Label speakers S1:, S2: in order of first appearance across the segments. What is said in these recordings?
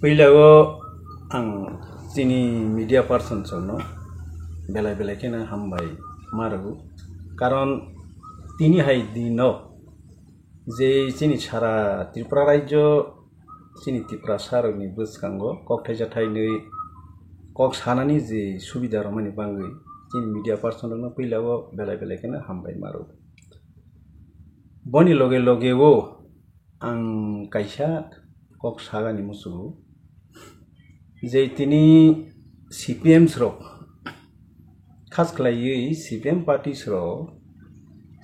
S1: पहिलागो आं जोंनि मिडिया पार्सनसनो बेलाय बेलायखौनो हामबाय मारो कारण दिनैहाय दिनाव जे जोंनि सारा त्रिपुरा राज्य जोंनि त्रिपुरा सारनि बोसखांगो कक थाइजाथायनै कक सानानि जे सुबिदा रमानि बांगै जोंनि मिडिया पार्सननो पहिलागो बेलाय बेलायखौनो हामबाय मारो बनि लगे लगेवो आं कायसा कक सागानि मुसुगु जे तिनी CPM स्रक खास खालायै CPM पार्टी स्रक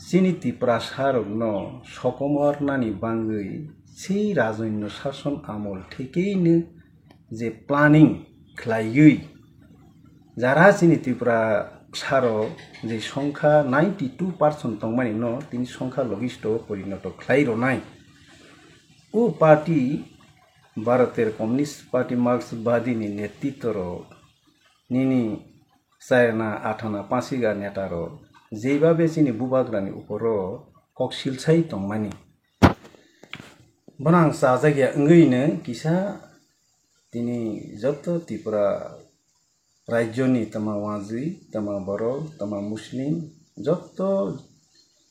S1: जोंनि त्रिपुरा सारनो सकमर नानि बांगै से राजन्य शासन आमल ठेकेनो जे प्लानिंग खालायै जारा जोंनि त्रिपुरा सारो जे संख्या 92% तंमानि न तिनी संख्या लगिष्ट परिणत खालायरनाय उ पार्टी भारतेर कम्युनिस्ट पार्टी मार्क्सवादी नि नेतृत्व निनी चायना आठाना पासिगा नेतार जेबाबे जोंनि बुबाग्रानि ऊपर कक सिलसाय तंमानि बनां सा जायगाया ओंगैनो किसा तिनी जत त्रिपुरा राज्यनि तमा वाजी तमा बर तमा मुस्लिम जत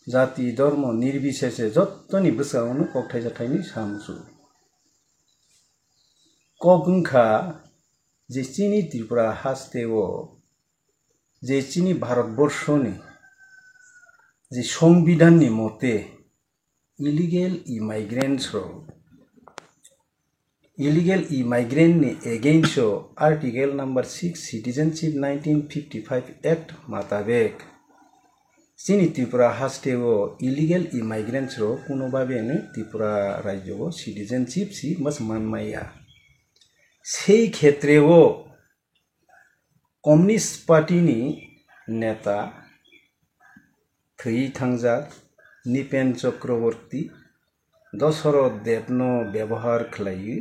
S1: जाति धर्म निर्विशेषे जत्तनि बोसावनो कक थाइजाथायनि सामुसु कक ओंखा जे जोंनि त्रिपुरा हास्तेओ जे जोंनि भारतबर्षनि जे संविधाननि मते इलिगेल इमाइग्रेंट नि against article number 6 citizenship 1955 act मुताबिक जोंनि त्रिपुरा हास्तेओ इलिगेल इमाइग्रेंट्स रो कुनोबाबेनो त्रिपुरा राज्यो सिटीजनशिप सी मस मानमाया সেই ক্ষেত্রেও কমিউনিস্ট পার্টিনি নেতা থৈ থাংজাক নিপেন চক্রবর্তী দশরথ দেবনো ব্যবহার খালাयो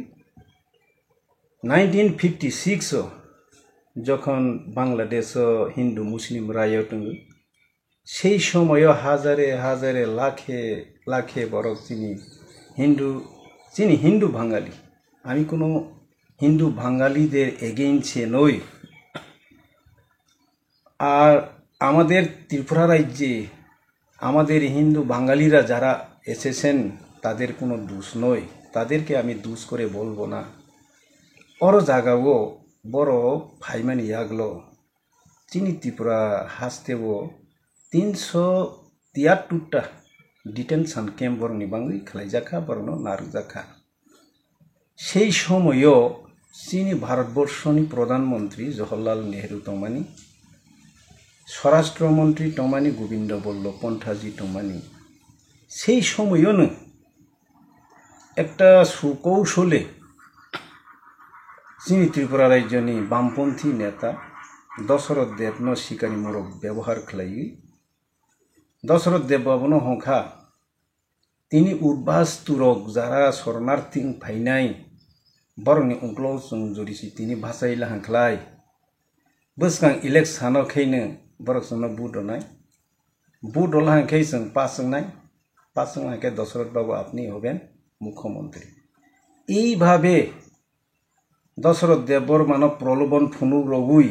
S1: 1956 যখন বাংলাদেশ হিন্দু মুসলিম রায়ত সেই সময় হাজারে হাজারে লাখে লাখে বড় চিনি হিন্দু বাঙালি আমি কোনো হিন্দু বাঙালিদের এগেইনস্টে নই আর আমাদের ত্রিপুরা রাজ্যে আমাদের হিন্দু বাঙালিরা যারা এসেছেন তাদের কোনো দোষ নয় তাদেরকে আমি দোষ করে বলবো না অর জায়গাও বড় ফাইমানি আগলো চিনি ত্রিপুরা হাসতেও 373টা ডিটেনশন ক্যাম্প বরংনি বাংলি খালাইজাখা বরং নারজাখা সেই সময়ও চীনি ভারতবর্ষনি প্রধানমন্ত্রী জওহরলাল নেহরু তমানি স্বরাষ্ট্রমন্ত্রী তমানি গোবিন্দ বল্লভ পন্থাজি তমানি সেই সময়ও একটা সুকৌশলে চীনি ত্রিপুরা রাজ্যনি বামপন্থী নেতা দশরথ দেবন শিকারি মরক ব্যবহার খালাयो দশরথ দেব বাবুনো হংখা তিনি উদ্বাস তুরক যারা শরণার্থী ফাইনাই বরংনি उंक्लो जों जुरिसि तिनी भाषाय लाहांख्लाय बोसगां इलेक्शनाव खैनो बरकसनो बुदो लाहांखै जों पास जोंनाय दशरथ बाबू আপনি হবেন মুখ্যমন্ত্রী এইভাবে দশরথ দেবর মানব প্রলোভন ফুনুক রগুই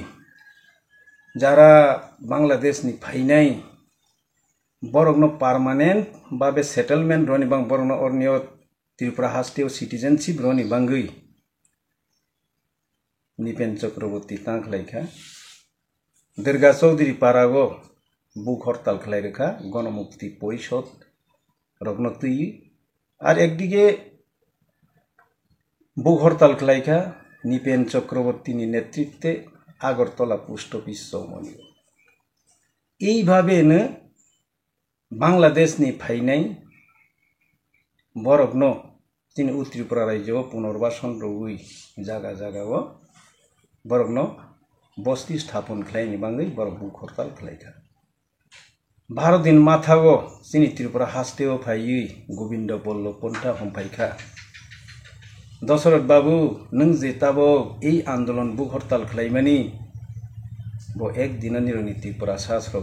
S1: যারা বাংলাদেশনি ফাইনাই বরংনো পার্মানেন্ট ভাবে সেটেলমেন্ট রনি বাং বরংনো অরनिय त्रिपुरा हास्तेओ सिटीजनशिप रनि बांगै निपेन चक्रवर्ती तांखलायखा दुर्गा चौधरी पारागो बुक हड़ताल खालायरेखा गणमुक्ति परिषद रग्न तुई और एकदिके बुक हड़ताल खालायखा निपेन चक्रवर्तीनि नेतृत्वे आगरतला पोस्ट अफिस चौमनि এইভাবেनो बांग्लादेशनि फाइनाय बरकनो जोंनि त्रिपुरा राज्योआव पुनर्बासन रगुई जागा जागाव बरकनो बस्ती स्थापन खालायनि बांगै बरक बुक हड़ताल खालायखा भारत दिन माथागो जोंनि त्रिपुरा हास्तेओ फायै गोविंद बल्लभ पन्था हमफायखा दशरथ बाबू नों जेताबो এই आंदोलन बुक हड़ताल खालायमानि बो एक दिननि रनि त्रिपुरा शासक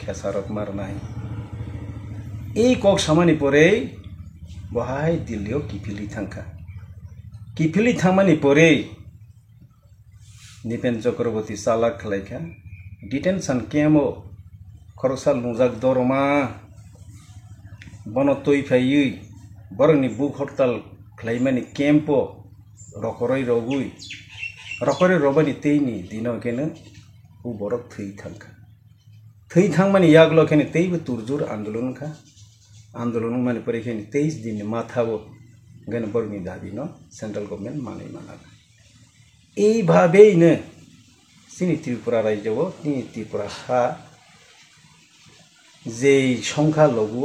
S1: खेसारक मारनाय এই কক সামানি পরে বহাই দিল্লিও কিফিলি থাঙ্কা किफिली थांमानि परे निपेन चक्रवर्ती चालाक खालायखा डिटेंशन कैम्पो खरसा लुजाक दरमा बन तैफायै बरंनि बुक हड़ताल खालायमानि कैम्पो रखरै रबani तेईनि दिनाव केनो उ बरक थै थांमानि यागलो केनो तेईबो तुरजुर आंदोलन माने परे केनो 23 दिन माथाबो गन बरनि दाबी न सेंट्रल गवर्नमेंट माने এই ভাবেইনো চিনি ত্রিপুরা রাজ্যও চিনি ত্রিপুরা সা যে সংখ্যালঘু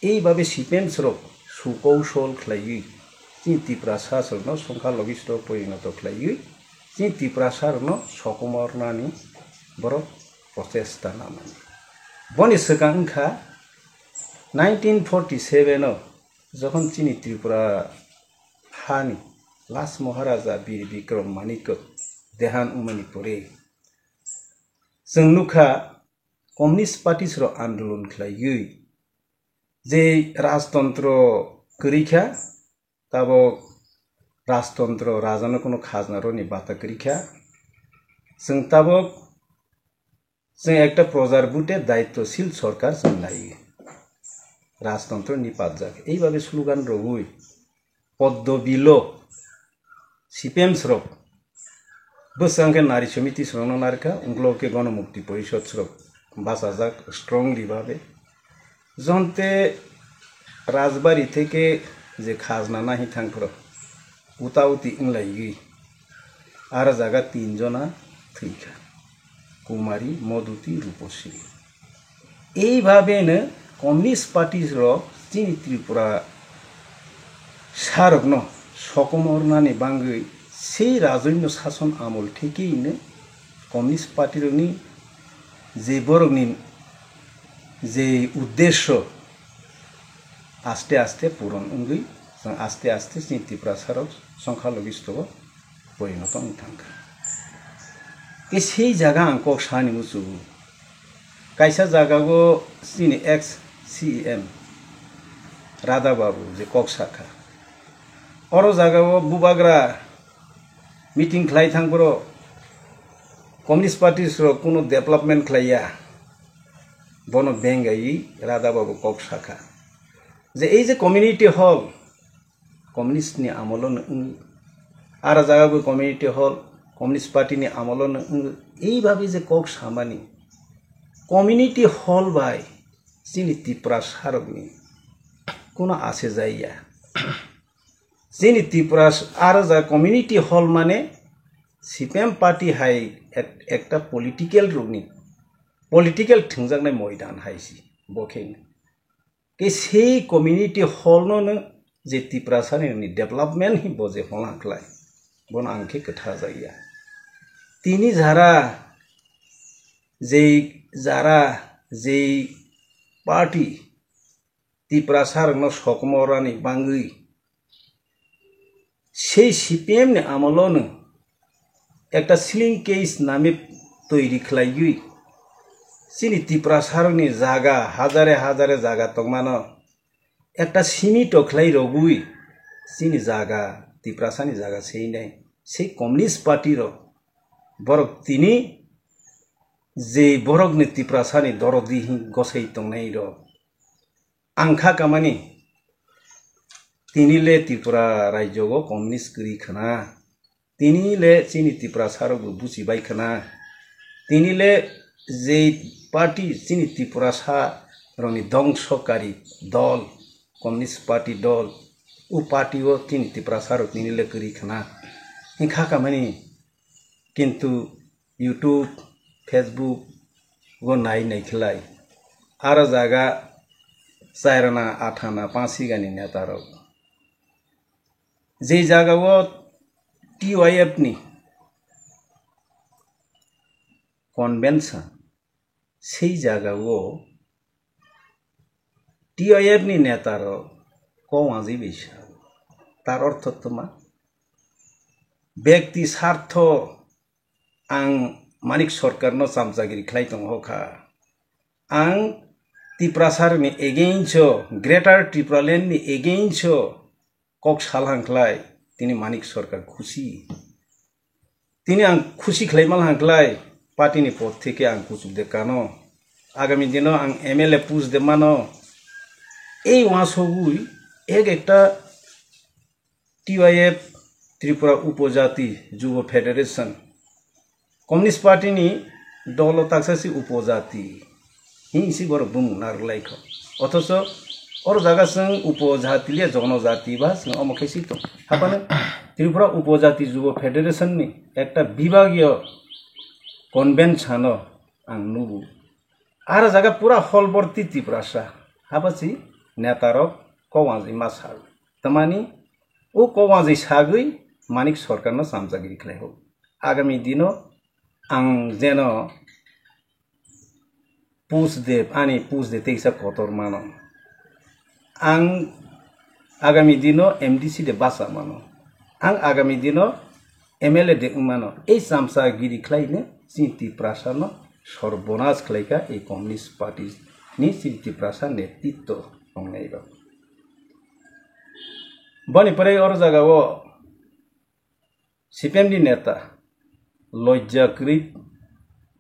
S1: এইভাবে সিপেম স্রোক সুকৌশল খালাयै চিনি ত্রিপুরা সা সরনো সংখ্যালঘিষ্ঠ পরিণত খালাयै চিনি ত্রিপুরা সারনো সকমরনানি বড় প্রচেষ্টা নামানি বনি सिगांखा 1947 যখন চিনি ত্রিপুরা হানি लास्ट महाराजा वीर विक्रम मानिक देहान उमनि परे जोंनुखा कम्युनिस्ट पार्टी सर आंदोलन खालायै जे राजतंत्र करिखा ताबो राजतंत्र राजानो कोनो खाजना रनि बाता करिखा जों ताबो जों एकटा प्रजार बुटे दायित्वशील सरकार जों नायो राजतंत्र निपात जाक এইভাবে স্লোগান রগুই পদ্মবিলো सीपीएम स्रोक बसंगे नारी समिति स्रोन नारका उंगलो के गणमुक्ति परिषद स्रोक बासाजाक स्ट्रंगली भावे जनते राजबाड़ी थेके जे खाजना नाहि थांफ्रो उताउति इंलायै आरो जागा 3 जना थैखा कुमारी मधुती रूपश्री এই ভাবেनो कम्युनिस्ट पार्टी स्रोक चिनि त्रिपुरा सारक न सकमरनानि बांगै से राजन्य शासन आमल ठेकेयैनो कम्युनिस्ट पार्टीनि जे बरकनि जे उद्देश्य आस्ते आस्ते पूरण उंगै जों आस्ते आस्ते चिनि त्रिपुरा सारक संख्यालघिष्ठ परिणत थांखा के सेई जागा आंको सानि मुसु कायसा जागागो चिनि एक्स सीएम राधा बाबू जे कक शाखा और जागाव बुबाग्रा मीटिंग खालाय थांब्रो कम्युनिस्ट पार्टी सर कोनो डेवलपमेंट खालाया बनो बेंगायै राधा बाबू कक शाखा जे এই যে कम्युनिटी हल कम्युनिस्ट नि आमलन आरो जागाबो कम्युनिटी हल कम्युनिस्ट पार्टी नि आमलन এই ভাবে যে कक सामानि कम्युनिटी हल बाय चिनि त्रिपुरा सारकनि कोनो आसे जाया चिनि त्रिपुरा आरो जा कम्युनिटी हल माने सीपीएम पार्टी हाय एकटा पलिटिकल रुगनि पलिटिकल थंजांनाय मैदान हायसि बखेन के से कम्युनिटी हल नो जे त्रिपुरा सानि डेवलपमेंट हि बजे हलाखलाय बन आंखे कथा जाया तिनि जारा जे पार्टी त्रिपुरा सारनो सकमरानि बांगै সেই सीपीएम ने आमलन एक सिलिंग केस नामे तैरी खालायै चिनि त्रिपुरा सारनि जागा हाजारे जागा तंगमानो एक सीमित खालाय रगुई चिनि जागा त्रिपुरा सानि जागा सेइनाय से कम्युनिस्ट पार्टी रो बरक तिनि जे बरक ने त्रिपुरा सानि दरदी गसै तंगनाय रो आंखा कामानि तिनिले त्रिपुरा राज्यगो कम्युनिस्ट करिखना तिनिले चिनि त्रिपुरा सारगो बुजिबायखना तिनिले जे पार्टी चिनि त्रिपुरा सारनि ध्वंसकारी दल कम्युनिस्ट पार्टी दल उ पार्टीओ चिनि त्रिपुरा सारक तिनिले करिखना हिंखा कामानि किन्तु यूट्यूब फेसबुक गो नाय खिलाय आरो जागा 4 आना 8 आना 5 गानि नेतारक जे जागाव टीवाईएफ नि कन्वेंशन से जागाव टीवाईएफ नि नेतार कवाजी बेसा तार अर्थ तमा व्यक्ति स्वार्थ आं मानिक सरकार न सामजागिरि खालाय दं होखा आं त्रिपुरा सारनि एगेन्स्ट ग्रेटर त्रिपुरालेण्ड नि एगेन्स्ट कक सालहांख्लाय তিনি মানিক সরকার খুশি তিনি आं खुशी खालायमाल हांख्लाय पार्टीनि पद থেকে आं कुचुकदे कानो आगामी दिनाव आं एमएलए पुजदे मानो এই ওয়াসগুই একটা টিওয়াইএফ ত্রিপুরা উপজাতি যুব ফেডারেশন কমিউনিস্ট পার্টিनि दल ताकसासी उपजाति हिंसी बर बुम नारलायख अथच और जागासं उपजातिले जनजाति बा जों अमखायसि दं हाबानो त्रिपुरा उपजाति जुब फेडारेशननि एकटा विभागीय कन्वेन्शन आं नुबु आरो जागा पुरा हलबर्ती त्रिपुरासा हाबासि नेतारक कवाजै मासाल तमानि ओ कवाजै सागै मानिक सरकारनो सामजागिरि खालायहो आगामी दिनो आं जेन पुजदे तेइसा कतर मानो आं आगामी दिनो एमडीसी दे बासा मानो आं आगामी दिनो एमएलए दे मानो ए सामजागिरि खालायनो सिंति प्रासानो सर्वनाश खालायका ए कम्युनिस्ट पार्टी नि सिंति प्रासा नेतृत्व दंनायबा बनि परे और जागाओ सीपीएम नि नेता लज्जाकृत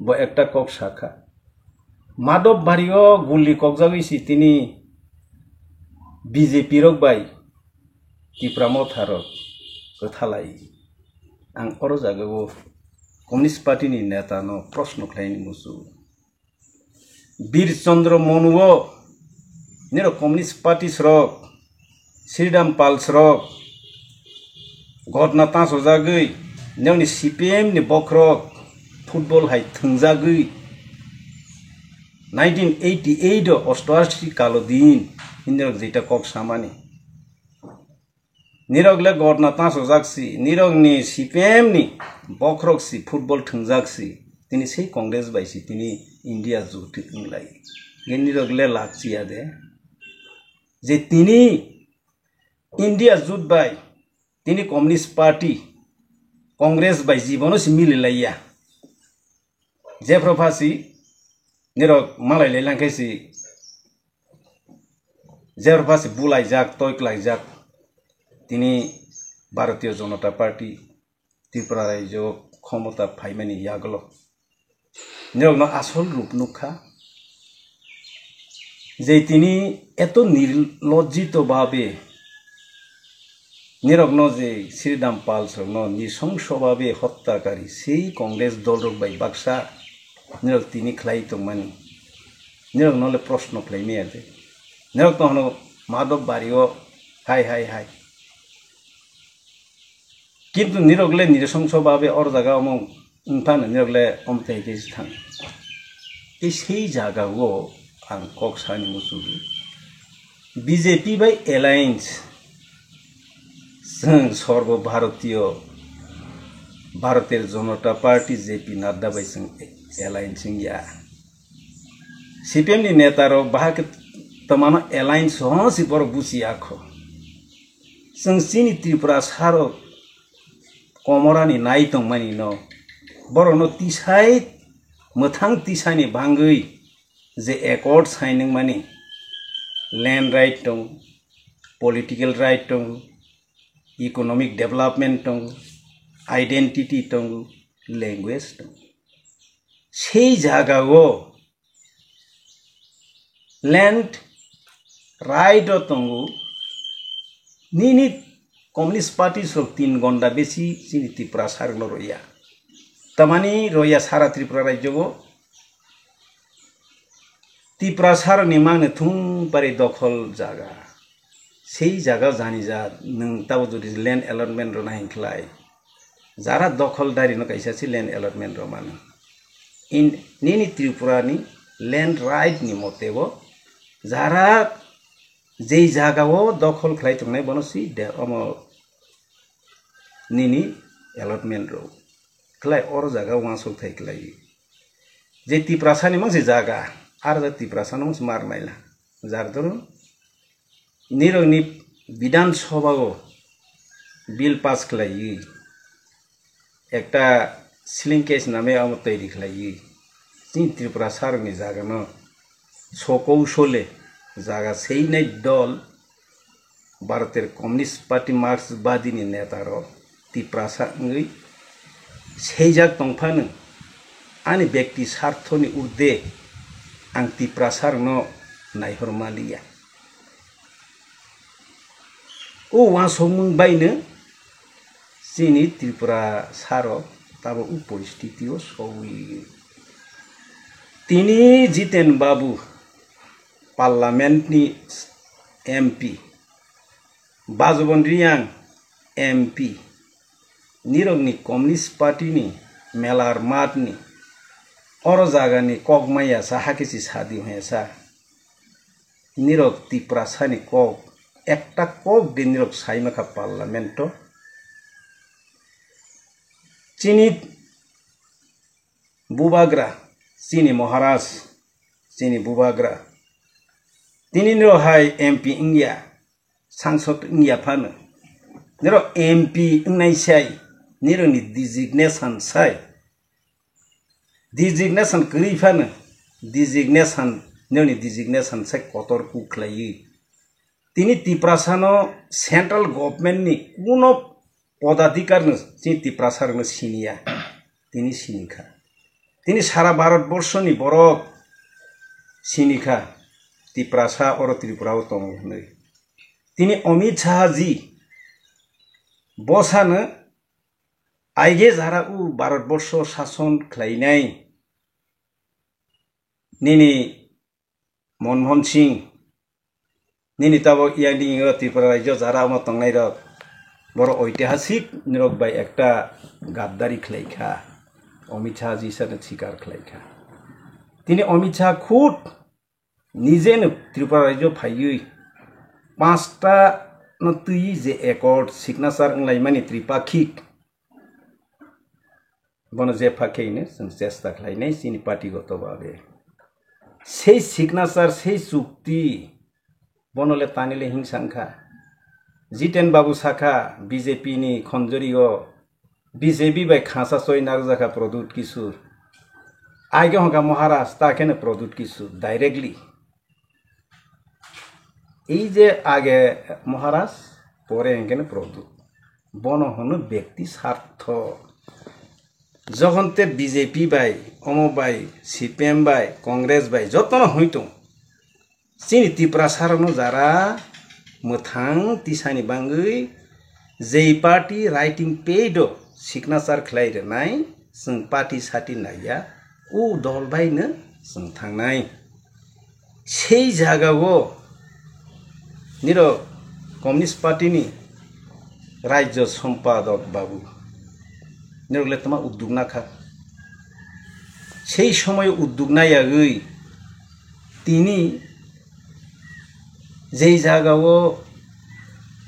S1: ब एकटा कक शाखा माधव बारियो गुल्ली ककजागैसि तिनि बीजेपी रक बाय त्रिपुरा मथारक गथालाय आं और जागाओ कम्युनिस्ट पार्टी नि नेता न प्रश्न खालायनि मुसु वीरचंद्र मनुओ नेरो कम्युनिस्ट पार्टी सरक श्रीराम पाल सरक घटना तासो जागै नेवनि सीपीएम नि बख्रक फुटबल हाय थंजागै 1988 अष्टाशी कालो दिन हिंदरक जेटा कक सामानि निरगले घटना तासो जागसि निरगनि सीपीएम नि बख्रकसि फुटबल थंजागसि तिनि सेई कांग्रेस बायसि तिनि इंडिया जुटिंलाय गे निरगले लाचिया दे जे तिनि इंडिया जुट बाय तिनि कम्युनिस्ट पार्टी कांग्रेस बाय जीवनो से मिलिलाया जेफ्रफासी निरग मालायले लांखायसि जेफ्रफासी बुलाय जाक तयक्लाय जाक तिनि भारतीय जनता पार्टी त्रिपुरा राज्य क्षमता फाइमानि यागलो निरगनो आसल रूप नुखा जे तिनि एत निर्लज्जित भावे निरग्न जे श्रीराम पाल सरनो निशंस भावे हत्याकारी सेई कांग्रेस दल रक बाय बाक्सा निरग तिनि खलाई तंमानि निरग नले प्रश्न खलायनि आजे निरग तहनो माधव बारियो हाय हाय हाय किन्तु निरगले निशंस भावे और जागा अमं उंफान निरगले अमथाय केस थां ए सेई जागाओ आं कक्सानि मुसुबि बीजेपी बाय एलायंस सर्वभारतीय Bharatiya Janata Party JP Nadda by alliance या सीपीएम नि नेता रो बाहाके तमानो एलायंस हसी पर बुसी आखो संसिनी त्रिपुरा सारो कमरानि नायतं मानि न बरनो तिसाय मोथां तिसानि भांगै जे एकर्ड साइनिं मानि लैंड राइट दं पॉलिटिकल राइट दं इकोनॉमिक डेवलपमेंट दं आइडेंटिटी दं लैंग्वेज दं सेई जागाओ लैंड राइट दं निनि कम्युनिस्ट पार्टी सब 3 घंटा बेसी सिनि त्रिपुरा सारनो रोया तमानी रोया सारा त्रिपुरा राज्यगो त्रिपुरा सारनि मांगनो थुं पारे दखल जागा सेई जागा जानि जा नों ताव जुदि लैंड अलॉटमेंट रो नाहिंख्लाय जारा दखलदारी न कैसासि लैंड अलॉटमेंट रो मानो इन निनि त्रिपुरानि लैंड राइट नि मतेबो जारा जेई जागाओ दखल खलाय तंनाय बनसि दे अम निनि अलॉटमेंट रो खलाय और जागा वासो थाइख्लाय जे त्रिपुरासानि मांसे जागा आरो जा त्रिपुरासानो मांसे मारनायला जारदरो निरंनि विधानसभाओ बिल पास खलायि एकटा स्लिंकेज नामे आम तैयारी खलायि जों त्रिपुरा सारनि जागानो सकौशले जागा सेइनाय दल भारतेर कम्युनिस्ट पार्टी मार्क्सवादीनि नेतार तिप्रासाङै सैजाक दंफानो आंनि व्यक्ति स्वार्थनि उर्दे आं तिप्रासारनो नायहरमालिया ओ वासोमुं बायनो जोंनि त्रिपुरा सारो ताबो उ परिस्थितियाव सौहैयो तिनि जितेन बाबु पार्लामेन्टनि एमपि बाजबन रियां एमपि निरंनि कम्युनिस्ट पार्टीनि मेलार मातनि और जागानि कगमाया साहाकेसि सादी हेसा निरक तिप्रासानि कग एकटा कग दे निरक साइमाखा पार्लामेन्ट चीनी बुबाग्रा चीनी महाराज चीनी बुबाग्रा तिनी निरहाय एमपि इंगिया सांसद इंगिया फानो निरो एमपि इंनायसाय निरोनि डिजिग्नेशन साय डिजिग्नेशन गै फानो डिजिग्नेशन निरोनि डिजिग्नेशन साय कतर कुख्लायो तिनी तिप्रासानो सेंट्रल गभर्नमेंटनि कुनो पदाधिकारनो जों तिप्रासारनो सिनिया तिनी सिनिखा तिनी सारा भारतवर्षनि बरक सिनिखा तिप्रासा और त्रिपुराव दं नै तिनी अमित शाह जी बसानो आइगे जारा उ भारतवर्ष शासन खालायनाय निनी मनमोहन सिंह निनी ताबो यानि त्रिपुरा राज्य जारा अमा तंगनाय रक बर ऐतिहासिक निरक बाय एकटा गाद्दारी खलायखा अमित शाह जी सानो स्वीकार खलायखा तिनी अमित शाह खुद निजेनो त्रिपुरा राज्य फायै पांचटा नतुई जे एकर्ड सिग्नेचार लाइमानि त्रिपाक्षिक बन जे फाकेनो जों चेष्टा खालायनाय जोंनि पार्टीगतभावे সেই सिग्नेचार সেই चुक्ति बनले तानिले हिंसांखा जितेन बाबू साखा बीजेपी नि खंजरीगो बीजेपी बाय खासा सय नागजाखा प्रदूत किशोर आगे हका महाराज ताकेनो प्रदूत किशोर डायरेक्टली এই যে আগে মহারাজ পরে এখানে প্রদূত বন হন ব্যক্তি স্বার্থ যখনতে বিজেপি বাই অম বাই সিপিএম বাই কংগ্রেস বাই যতন হইতো চিনি ত্রিপুরা সারনো যারা मोथां तिसानि बांगै जै पार्टी राइटिं पेड सिग्नेचार खालायनाय जों पार्टी साथि नाया उ दल बायनो जों थांनाय সেই জায়গাও निर कम्युनिस्ट पार्टी राज्य सम्पादक बाबू निरले तमा उद्योग नाखा সেই সময় উদ্যোগ নায়াগৈ তিনি যেই জায়গাও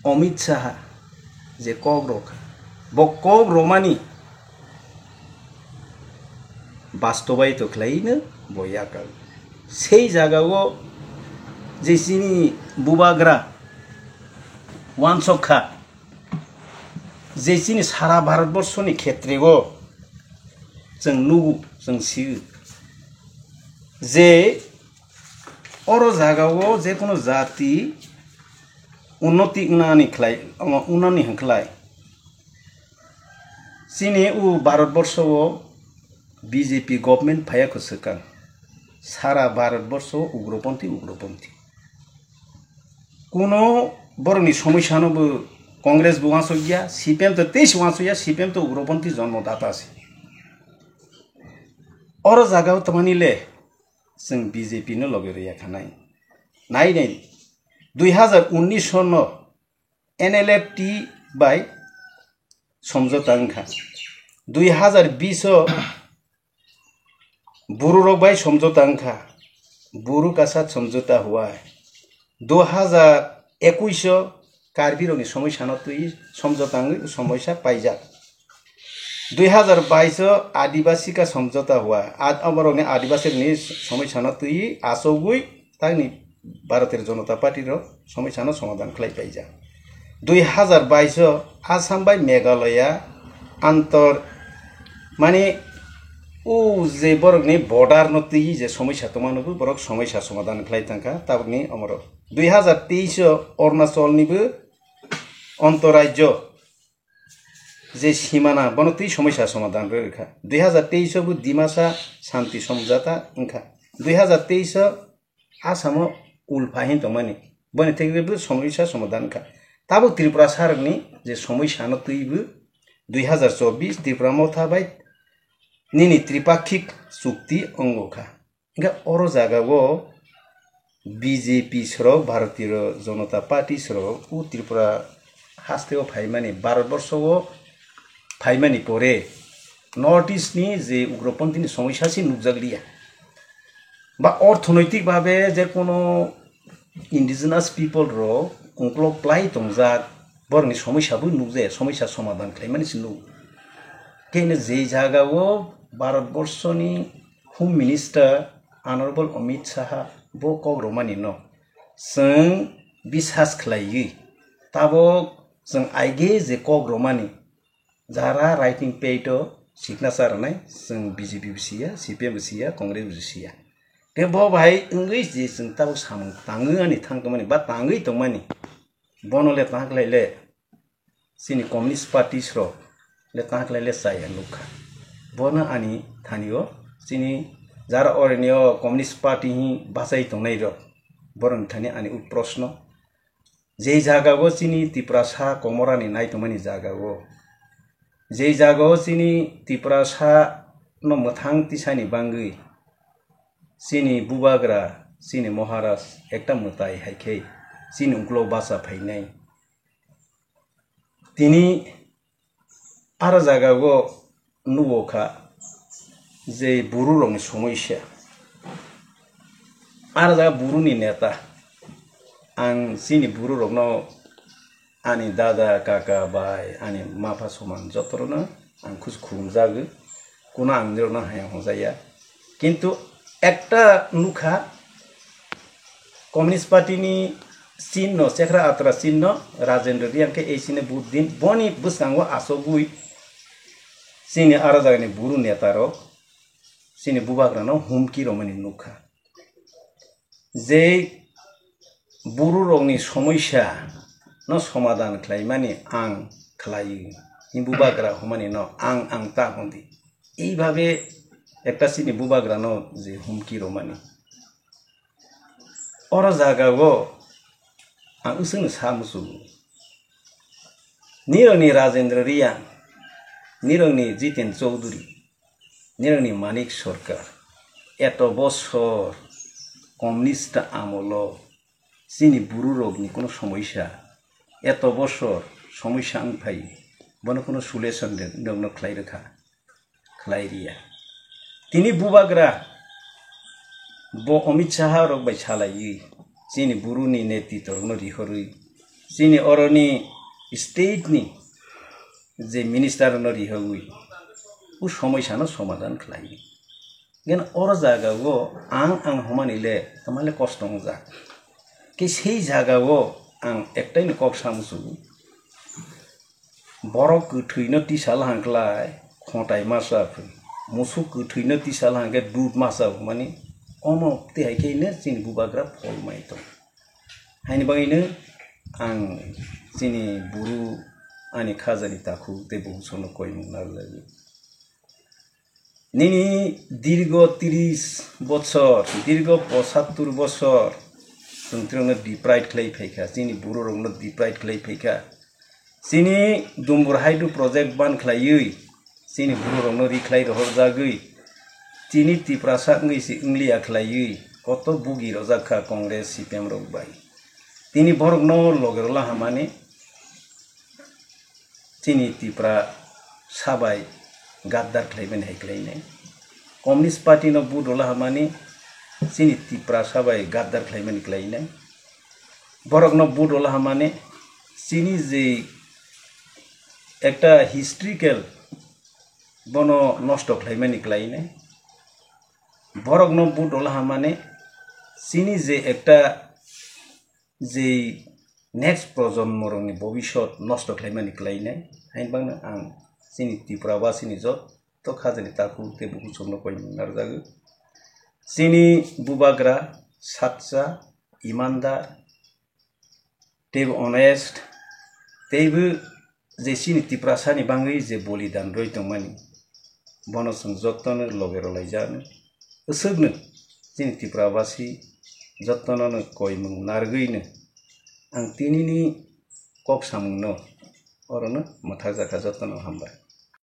S1: অমিত শাহ যে কক রখা ব কক রমানি বাস্তবায়িত খালাইনো বয়াকা সেই জায়গাও जेसिनी बुबाग्रा वानसखा जेसिनी सारा भारतवर्षनि क्षेत्रेगो जों नुगु जों सिउ जे और जागाओ जे कोनो जाति उन्नति उनानि खलाय उनानि हंखलाय सिनी उ भारतवर्षो बीजेपी गवर्नमेंट फायाखौ सोकां सारा भारतवर्ष उग्रपन्थी कोनो बरनि समस्यानोबो कांग्रेस बुवासोगिया सीपीएम तो 23 वासोया सीपीएम तो उग्रपन्थी जन्मदाता से और जागाव तमानिले जों बीजेपी नो लगे रिया खानाय नाय 2019 सन एनएलएफटी बाय समझौता अंखा 2020 बुरु रोग बाय समझौता अंखा बुरु का साथ समझौता हुआ है 2021 कार्बी रोगनी समस्या नतुई समझौता समस्या पाइजा 2022 आदिवासी का समझौता हुआ आज अमरोने आदिवासी नि समस्या नतुई आसोगुई तानि भारतीय जनता पार्टी रो समस्या न समाधान खलाय पाइजा 2022 आसाम बाय मेघालय अंतर माने उ जे बरगनि बॉर्डर नतुई जे समस्या तमानबो बरग समस्या समाधान खलाय थांका ताबनि अमरो 2023 अरुणाचलनिबो अन्तराज्य जे सीमाना बनती समस्या समाधान रेखा 2023 बु दिमासा शान्ति समझौता इंखा 2023 आसाम उल्फाहिन तमानि बने थेगबो समस्या समाधान खा ताबो त्रिपुरा सारनि जे समस्या न तैबो 2024 त्रिपुरा मथाबाय निनि त्रिपाक्षिक चुक्ति अंगखा इंगा अरो जागावो बीजेपी सरो भारतीय जनता पार्टी सरो उ त्रिपुरा हास्तेव फाइमानि भारतवर्षो फाइमानि परे नॉर्थ ईस्ट नि जे उग्रपन्थीनि समस्यासि नुजागलिया बा अर्थनैतिक भावे जे कोनो इंडिजिनास पीपल रो कंक्लो प्लाई तंजा बरनि समस्याबो नुजे समस्या समाधान खालामनानि सिनु केने जे जागावो भारतवर्षनि home minister honourable Amit Shah बो कग्रमानि न जों विश्वास खालायो ताबो जों आइगे जे कग्रमानि जारा राइटिं पेड सिग्नेचार नाय जों बीजेपी बिसिया सीपीएम बिसिया कांग्रेस बिसिया के बो भाई इंग्लिश जे जों ताबो साम ताङो अनि थांगमानि बा ताङै तंमानि बनले तांगलायले सिनि कम्युनिस्ट पार्टी स्रो ले तांगलायले साया लुखा बना अनि थानियो सिनि जारा अरनियो कम्युनिस्ट पार्टी हि बासाइ तंनाय र बरन थानि अनि उ प्रश्न जे जागागो सिनि तिप्रासा कमरानि नाय तंमानि जागागो जे जागागो सिनि तिप्रासा न मथां तिसानि बांगै सिनि बुबाग्रा सिनि महाराज एकटा मताय हाइखे सिनि उक्लो बासा फाइनाय तिनी आरो जागागो नुवखा जे बुरु रंनि समस्या आरो जागा बुरुनि नेता आं सिनि बुरु रंनो आनि दादा काका बाय आनि माफा समान जतरनो आं खुस खुमजागो कोनो आं निरनो हाया हजाया किन्तु एकटा नुखा कम्युनिस्ट पार्टीनि चिन्ह शेखरा आत्रा चिन्ह राजेन्द्र रियांके एसिने बुद्दिन बनि बुसांगो आसोगुइ सिनि आरो जागानि बुरु नेतारो सिनि बुबाग्रानो हुमकी रमनि नुखा जे बुरु रंनि समस्या न समाधान खालामनानि आं खालायो इन बुबाग्रा हमानि न आं ता हन्दि এই ভাবে একটা সিনি বুবাগ্রানো যে হুমকি রমানি অর জাগাগো आं उसोंनो सामुसु निरंनि राजेन्द्र रियां निरंनि जितेन चौधुरी निरंनि मानिक सरकार एत बছর कम्युनिस्ट आमल सिनि बुरु रगनि कोनो समस्या एत बছর समस्या आंफाय बनो कोनो सल्यूशन दंनो खलाय रखा खलायरिया तिनि बुबाग्रा बो अमित शाह रग बाय सालायो सिनि बुरुनि नेतृत्व न रिहरै सिनि अरनि स्टेटनि जे मिनिस्टार न रिहरै उ समस्यानो समाधान खालायो गेन अर जागागो आं हमानिले तमाले कष्ट जा के सेई जागागो आं एकटाइनो कक सामुसु बरक गोथैनो तिसाल हांख्लाय खटाय मासाफोर मुसु गोथैनो तिसाल हांखे दुध मासा माने अनो तेहायखैनो जोंनि बुबाग्रा फलमाय दं हायनि बाङैनो आं जोंनि बुरु आनि खाजानि ताखु देबो सनो कय मुनारलायो निनि दीर्घ 30 बছর दीर्घ 75 बছर जोंत्रनो डिप्राइड खालाय फैखा जोंनि बुरु रंनो डिप्राइड खालाय फैखा जोंनि दुम्बुर हाइड्रो प्रोजेक्ट बान खालायै जोंनि बुरु रंनो रिख्लाय रहर जागै तिनि तिप्रासा ngैसि इंलिया खालायै कत बुगि रजाखा कांग्रेस सीपीएम रगबाय तिनि बरगनो लगेरला हामाने तिनि तिप्रा साबाय गाद्दार खालायबेन हायख्लायनाय कम्युनिस्ट पार्टी न बुदला हामाने तिनि तिप्रा साबाय गाद्दार खालायबेन खालायनाय बरगनो बुदला हामाने तिनि जे एकटा हिस्ट्रिकल बनो नष्ट खालायबेन खालायनाय बरगनो बुदला हामाने सिनि जे एकटा जे नेक्स्ट प्रजन्मरनि भबिष्यत नष्ट खालायबेन खालायनाय हायबांनो आं सिनि तिप्राबासिनि जत खाजानि ताखु तेबु समनो कय नारजागो सिनि बुबाग्रा सातसा ईमानदार तेबो अनेस्ट तेबो जे सिनि तिप्रासानि बाङै जे बलिदान रय दंमानि बनसं जत्तनो लगेरलाय जानो असोगनो सिनि तिप्राबासि जत्तननो कयमुं नारगैनो आं तिनिनि कक सामुंनो अरनो मथा जाखा जत्तनो हामबाय।